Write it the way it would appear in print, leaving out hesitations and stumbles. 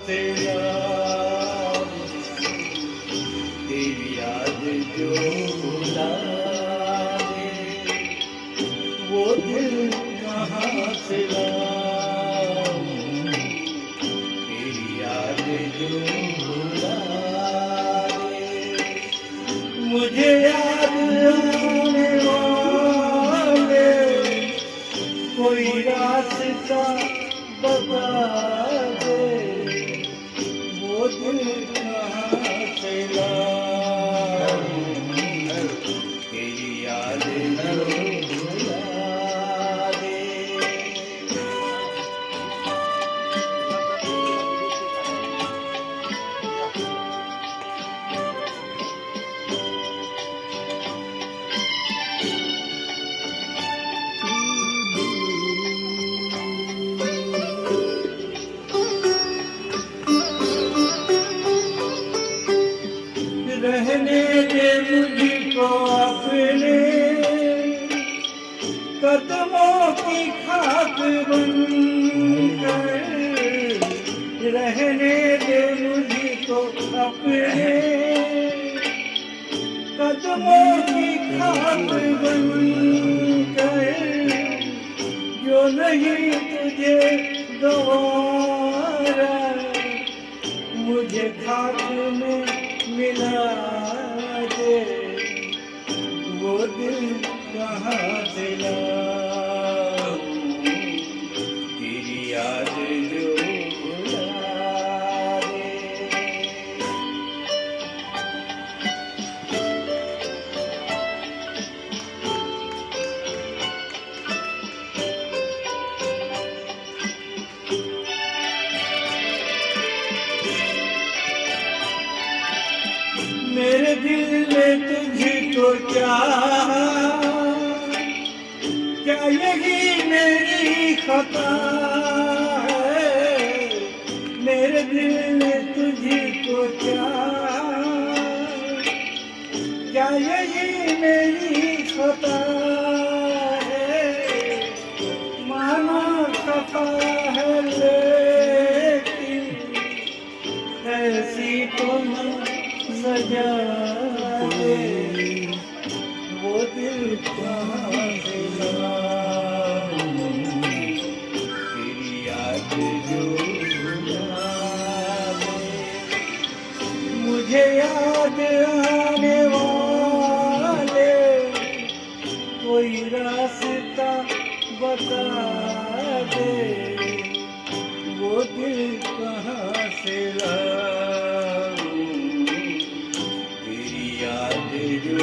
से यार, तेरी याद जो भुला दे, वो दिल कहाँ से लाऊं, तेरी याद जो भुला दे। मुझे याद आने वाले कोई रास्ता बता दे, वो दिल कहाँ से लाऊं, तेरी याद जो भुला दे। रहने दे मुझको अपने कदमों की खाक बनकर, रहने दे मुझको अपने कदमों की खाक बनकर, जो नहीं तुझे गवारा मुझे खाक में मिला दे, वो दिल कहाँ से लाऊं, तेरी याद जो भुला दे। मेरे दिल ने तुझको चाहा, क्या यही मेरी खता है, मेरे दिल ने तुझको चाहा, क्या यही मेरी खता है, माना खता है लेकिन ऐसी तो न सजा दे, वो दिल कहाँ से लाऊं, तेरी याद जो भुला दे। मुझे याद आने वाले कोई रास्ता बता दे, वो दिल कहाँ से लाऊं, तेरी याद जो